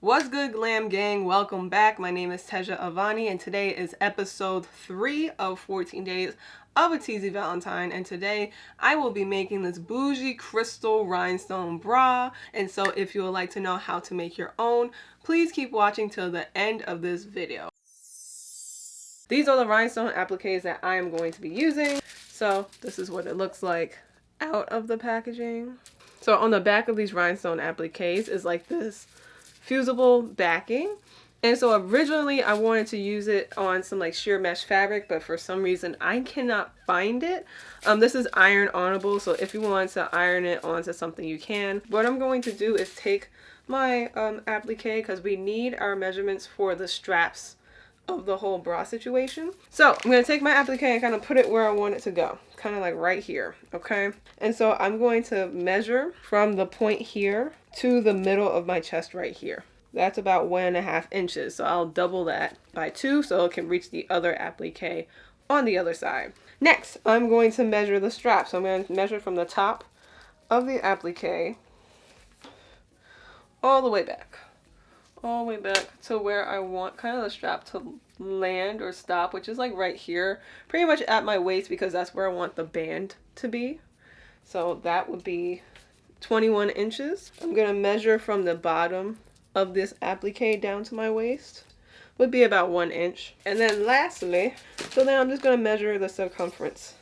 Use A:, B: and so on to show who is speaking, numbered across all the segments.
A: What's good, glam gang? Welcome back. My name is Tehja Avani, and today is episode 3 of 14 days of a Teezy Valentine. And today I will be making this bougie crystal rhinestone bra. And so if you would like to know how to make your own, please keep watching till the end of this video. These are the rhinestone appliques that I am going to be using. So this is what it looks like out of the packaging. So on the back of these rhinestone appliques is like this fusible backing, and so originally I wanted to use it on some like sheer mesh fabric, but for some reason I cannot find it. This is iron onable, so if you want to iron it onto something you can. What I'm going to do is take my applique, because we need our measurements for the straps of the whole bra situation. So I'm going to take my applique and kind of put it where I want it to go, kind of like right here, okay? And so I'm going to measure from the point here to the middle of my chest right here. That's about 1.5 inches, so I'll double that by 2 so it can reach the other applique on the other side. Next, I'm going to measure the strap. So I'm going to measure from the top of the applique all the way back to where I want kind of the strap to land or stop, which is like right here, pretty much at my waist, because that's where I want the band to be. So that would be 21 inches. I'm going to measure from the bottom of this applique down to my waist, would be about 1 inch. And then lastly, so then I'm just going to measure the circumference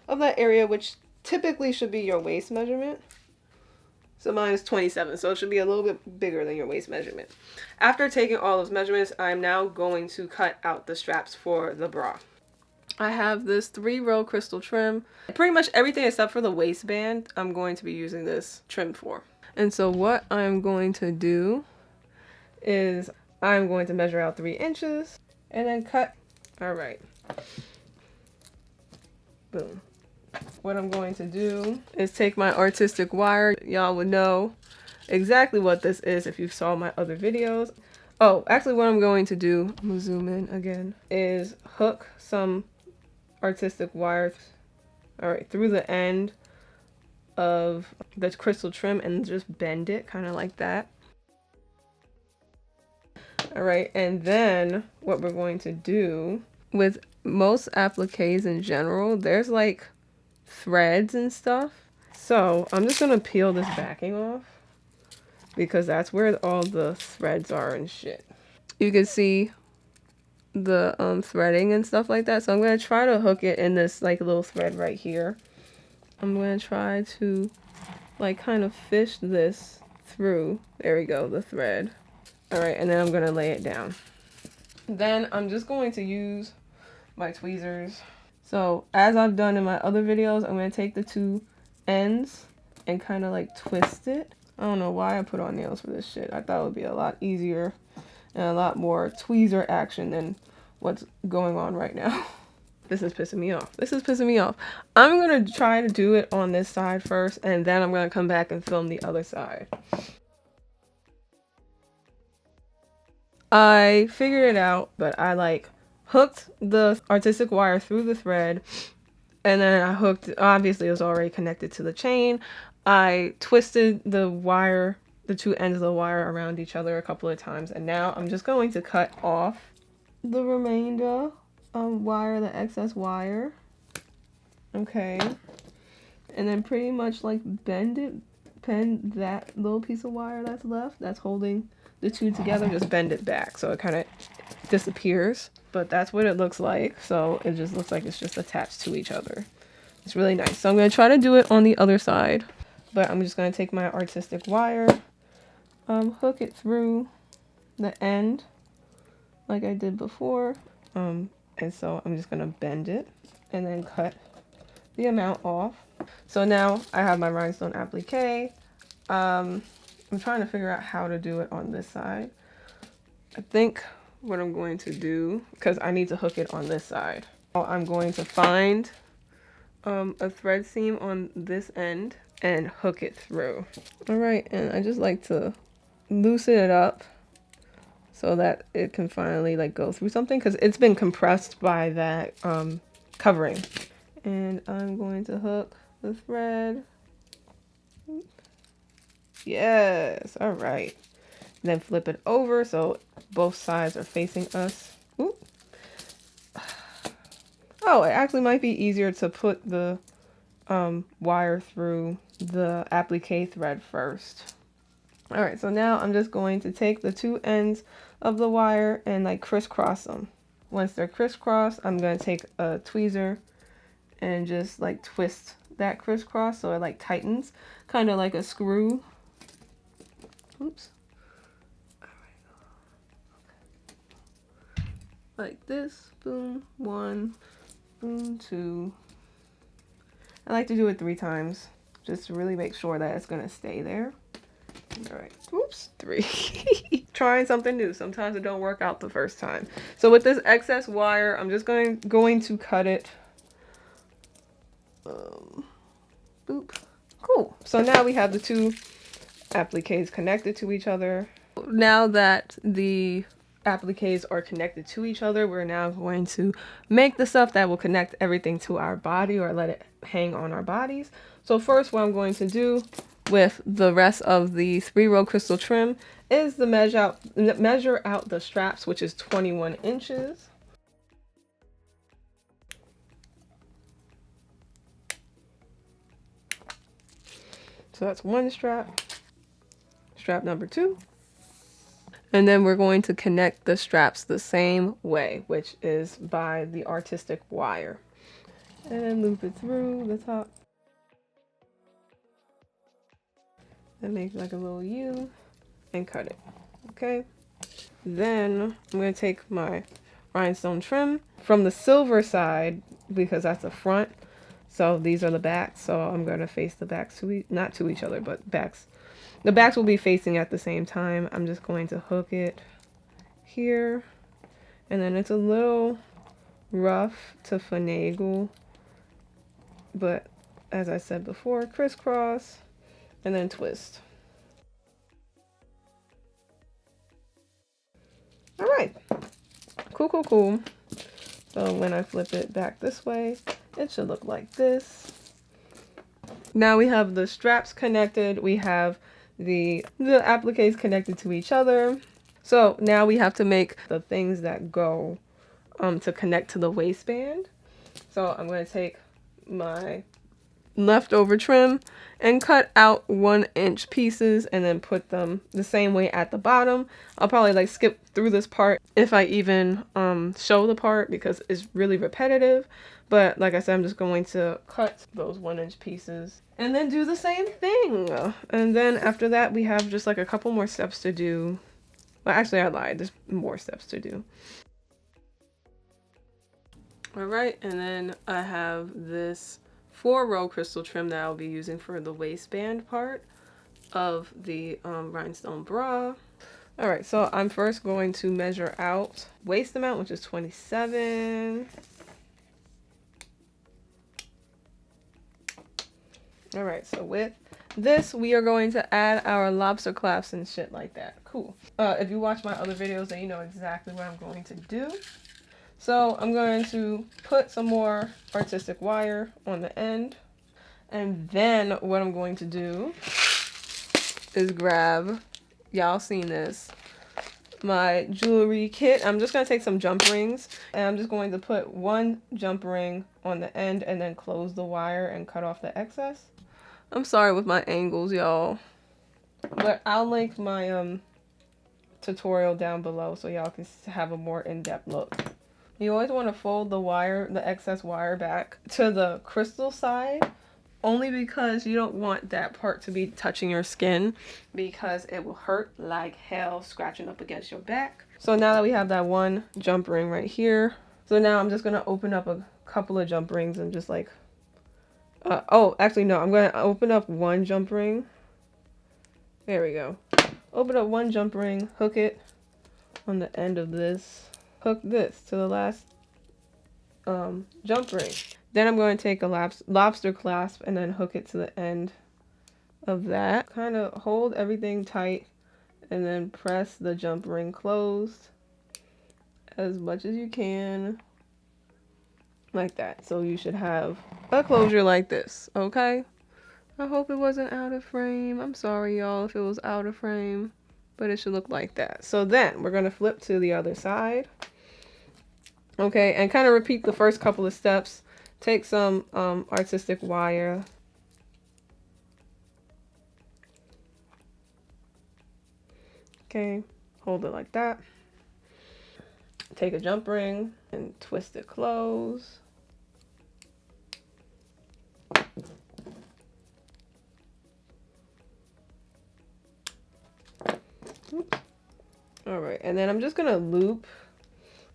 A: of that area, which typically should be your waist measurement. So mine is 27, so it should be a little bit bigger than your waist measurement. After taking all those measurements, I'm now going to cut out the straps for the bra. I have this 3-row crystal trim. Pretty much everything except for the waistband, I'm going to be using this trim for. And so what I'm going to do is I'm going to measure out 3 inches and then cut. All right. Boom. What I'm going to do is take my artistic wire. Y'all would know exactly what this is if you saw my other videos. Oh, actually what I'm going to do, I'm gonna zoom in again, is hook some artistic wire, all right, through the end of the crystal trim and just bend it kind of like that. All right, and then what we're going to do with most appliques in general, there's like threads and stuff. So I'm just gonna peel this backing off because that's where all the threads are and shit. You can see the threading and stuff like that. So I'm gonna try to hook it in this like little thread right here. I'm gonna try to like kind of fish this through. There we go, the thread. All right, and then I'm gonna lay it down. Then I'm just going to use my tweezers. So as I've done in my other videos, I'm going to take the 2 ends and kind of like twist it. I don't know why I put on nails for this shit. I thought it would be a lot easier and a lot more tweezer action than what's going on right now. This is pissing me off. This is pissing me off. I'm going to try to do it on this side first, and then I'm going to come back and film the other side. I figured it out, but I like hooked the artistic wire through the thread, and then I hooked, obviously it was already connected to the chain. I twisted the wire, the 2 ends of the wire around each other a couple of times, and now I'm just going to cut off the remainder wire, the excess wire. Okay, and then pretty much like bend that little piece of wire that's left, that's holding the 2 together, just bend it back so it kind of disappears. But that's what it looks like. So it just looks like it's just attached to each other. It's really nice. So I'm going to try to do it on the other side, but I'm just going to take my artistic wire, hook it through the end like I did before, and so I'm just going to bend it and then cut the amount off. So now I have my rhinestone applique. I'm trying to figure out how to do it on this side. I think what I'm going to do, because I need to hook it on this side, I'm going to find a thread seam on this end and hook it through. All right, and I just like to loosen it up so that it can finally like go through something, because it's been compressed by that covering. And I'm going to hook the thread. Yes, all right. Then flip it over so both sides are facing us. Ooh. Oh, it actually might be easier to put the wire through the applique thread first. All right, so now I'm just going to take the two ends of the wire and like crisscross them. Once they're crisscrossed, I'm going to take a tweezer and just like twist that crisscross so it like tightens, kind of like a screw. Oops. All right. Okay. Like this, boom, one, boom, two. I like to do it 3 times just to really make sure that it's going to stay there. All right, oops, 3. Trying something new. Sometimes it don't work out the first time. So with this excess wire, I'm just going to cut it. Boop. Cool. So now we have the two appliques connected to each other. Now that the appliques are connected to each other, we're now going to make the stuff that will connect everything to our body or let it hang on our bodies. So first, what I'm going to do with the rest of the 3-row crystal trim is the measure out the straps, which is 21 inches. So that's one strap. Strap number 2. And then we're going to connect the straps the same way, which is by the artistic wire. And then loop it through the top. And make like a little U and cut it. Okay. Then I'm going to take my rhinestone trim from the silver side because that's the front. So these are the backs. So I'm going to face the backs to not to each other, but backs. The backs will be facing at the same time. I'm just going to hook it here. And then it's a little rough to finagle. But as I said before, crisscross and then twist. All right. Cool, cool, cool. So when I flip it back this way, it should look like this. Now we have the straps connected. We have the appliques connected to each other. So now we have to make the things that go to connect to the waistband. So I'm going to take my leftover trim and cut out 1-inch pieces and then put them the same way at the bottom. I'll probably like skip through this part if I even show the part because it's really repetitive. But like I said, I'm just going to cut those 1-inch pieces and then do the same thing. And then after that, we have just like a couple more steps to do. Well, actually I lied, there's more steps to do. All right, and then I have this 4-row crystal trim that I'll be using for the waistband part of the rhinestone bra. All right, so I'm first going to measure out waist amount, which is 27. All right, so with this, we are going to add our lobster clasps and shit like that. Cool. If you watch my other videos, then you know exactly what I'm going to do. So I'm going to put some more artistic wire on the end. And then what I'm going to do is grab, y'all seen this, my jewelry kit. I'm just going to take some jump rings and I'm just going to put 1 jump ring on the end and then close the wire and cut off the excess. I'm sorry with my angles, y'all. But I'll link my tutorial down below so y'all can have a more in-depth look. You always want to fold the wire, the excess wire back to the crystal side, only because you don't want that part to be touching your skin because it will hurt like hell scratching up against your back. So now that we have that 1 jump ring right here, so now I'm just going to open up a couple of jump rings and just like, oh, actually no, I'm going to open up 1 jump ring. There we go. Open up 1 jump ring, hook it on the end of this. Hook this to the last jump ring. Then I'm going to take a lobster clasp and then hook it to the end of that. Kind of hold everything tight and then press the jump ring closed as much as you can. Like that. So you should have a closure like this, okay? I hope it wasn't out of frame. I'm sorry, y'all, if it was out of frame. but it should look like that. So then we're going to flip to the other side. Okay, and kind of repeat the first couple of steps. Take some artistic wire. Okay, hold it like that. Take a jump ring and twist it close. Oops. All right, and then I'm just gonna loop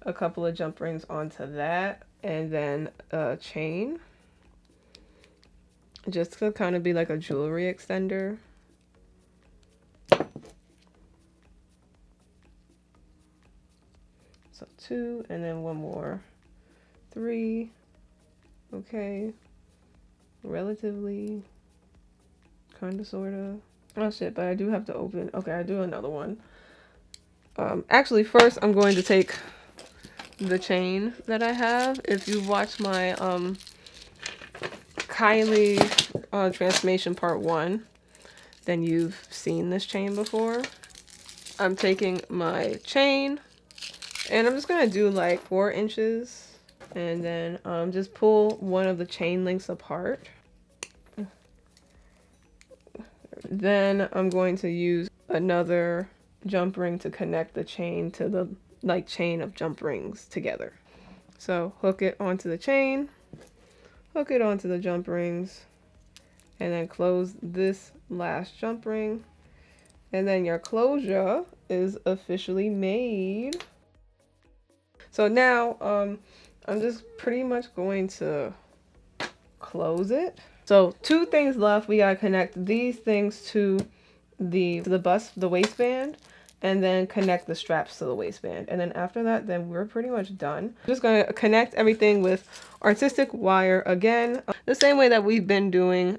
A: a couple of jump rings onto that, and then a chain, just to kind of be like a jewelry extender. So 2, and then 1 more. 3. Okay. Relatively. Kind of, sort of. Oh shit, but I do have to open. Okay, I do another one. Actually, first I'm going to take the chain that I have. If you've watched my Kylie transformation part 1, then you've seen this chain before. I'm taking my chain, and I'm just gonna do like 4 inches, and then just pull one of the chain links apart. Then I'm going to use another jump ring to connect the chain to the chain of jump rings together. So hook it onto the chain, hook it onto the jump rings, and then close this last jump ring, and then your closure is officially made. So now I'm just pretty much going to close it. So 2 things left. We gotta connect these things to the bust, the waistband, and then connect the straps to the waistband. And then after that, then we're pretty much done. I'm just gonna connect everything with artistic wire again, the same way that we've been doing.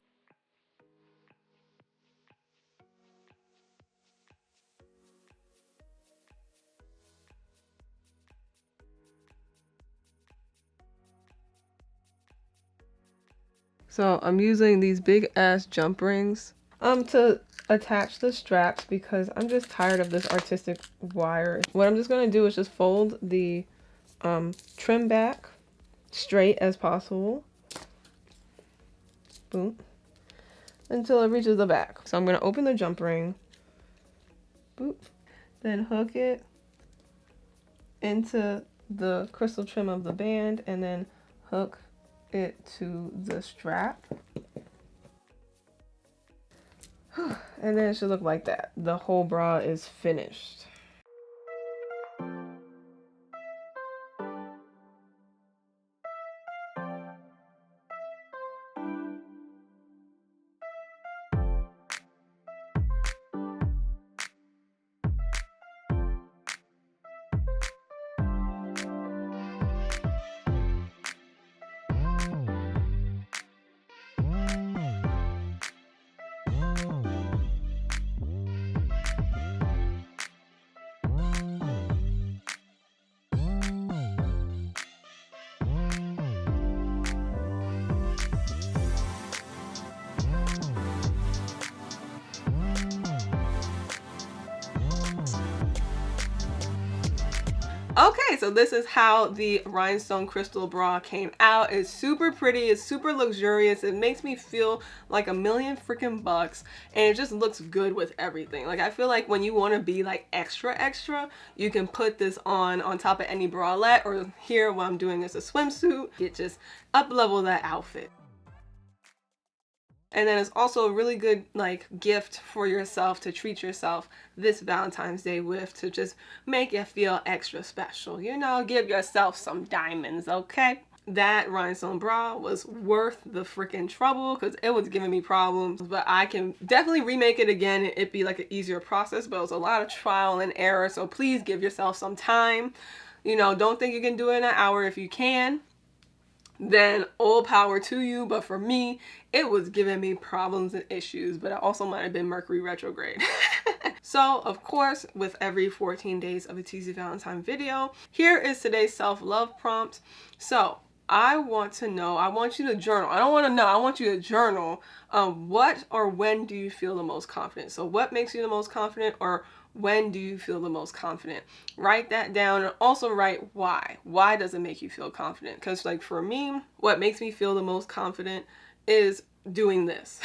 A: So I'm using these big ass jump rings to attach the straps because I'm just tired of this artistic wire. What I'm just gonna do is just fold the trim back straight as possible. Boom. Until it reaches the back. So I'm gonna open the jump ring. Boop. Then hook it into the crystal trim of the band, and then hook it to the strap. And then it should look like that. The whole bra is finished. Okay, so this is how the rhinestone crystal bra came out. It's super pretty, it's super luxurious, it makes me feel like a million freaking bucks, and it just looks good with everything. Like, I feel like when you want to be like extra, you can put this on top of any bralette, or here what I'm doing is a swimsuit. It just up level that outfit. And then it's also a really good like gift for yourself to treat yourself this Valentine's Day with, to just make it feel extra special. You know, give yourself some diamonds, okay? That rhinestone bra was worth the freaking trouble because it was giving me problems, but I can definitely remake it again and it'd be like an easier process, but it was a lot of trial and error. So please give yourself some time. You know, don't think you can do it in an hour. If you can, then all power to you, but for me it was giving me problems and issues, but it also might have been Mercury retrograde. So of course, with every 14 days of a Teezy Valentine video, here is today's self-love prompt. So I want to know, I want you to journal. I don't want to know, I want you to journal what or when do you feel the most confident. So what makes you the most confident, or when do you feel the most confident? Write that down, and also write why. Why does it make you feel confident? Because like for me, what makes me feel the most confident is doing this.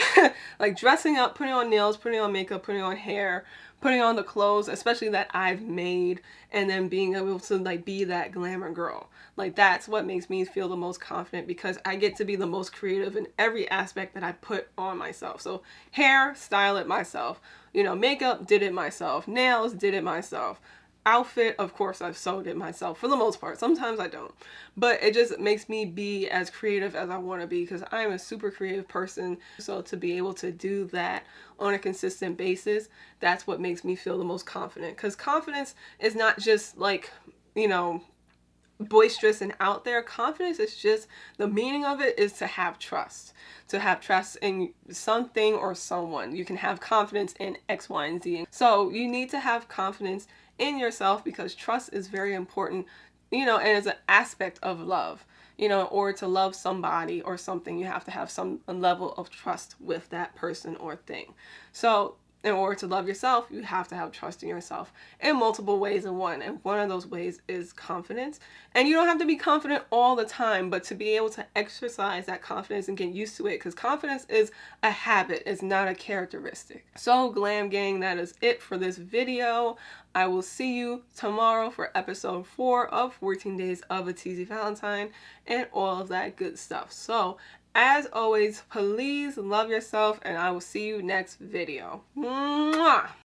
A: Like dressing up, putting on nails, putting on makeup, putting on hair, putting on the clothes, especially that I've made, and then being able to like be that glamour girl. Like that's what makes me feel the most confident, because I get to be the most creative in every aspect that I put on myself. So hair, style it myself. You know, makeup, did it myself. Nails, did it myself. Outfit, of course, I've sewed it myself for the most part. Sometimes I don't. But it just makes me be as creative as I want to be, because I'm a super creative person. So to be able to do that on a consistent basis, that's what makes me feel the most confident. Because confidence is not just like, you know, boisterous and out there. Confidence is just, the meaning of it is to have trust. To have trust in something or someone. You can have confidence in X, Y, and Z. So you need to have confidence in yourself, because trust is very important, you know, and it's an aspect of love. You know, in order to love somebody or something, you have to have some level of trust with that person or thing. So in order to love yourself, you have to have trust in yourself in multiple ways in one. And one of those ways is confidence. And you don't have to be confident all the time, but to be able to exercise that confidence and get used to it, because confidence is a habit, it's not a characteristic. So glam gang, that is it for this video. I will see you tomorrow for episode 4 of 14 Days of a Teezy Valentine and all of that good stuff. So as always, please love yourself, and I will see you next video. Mwah!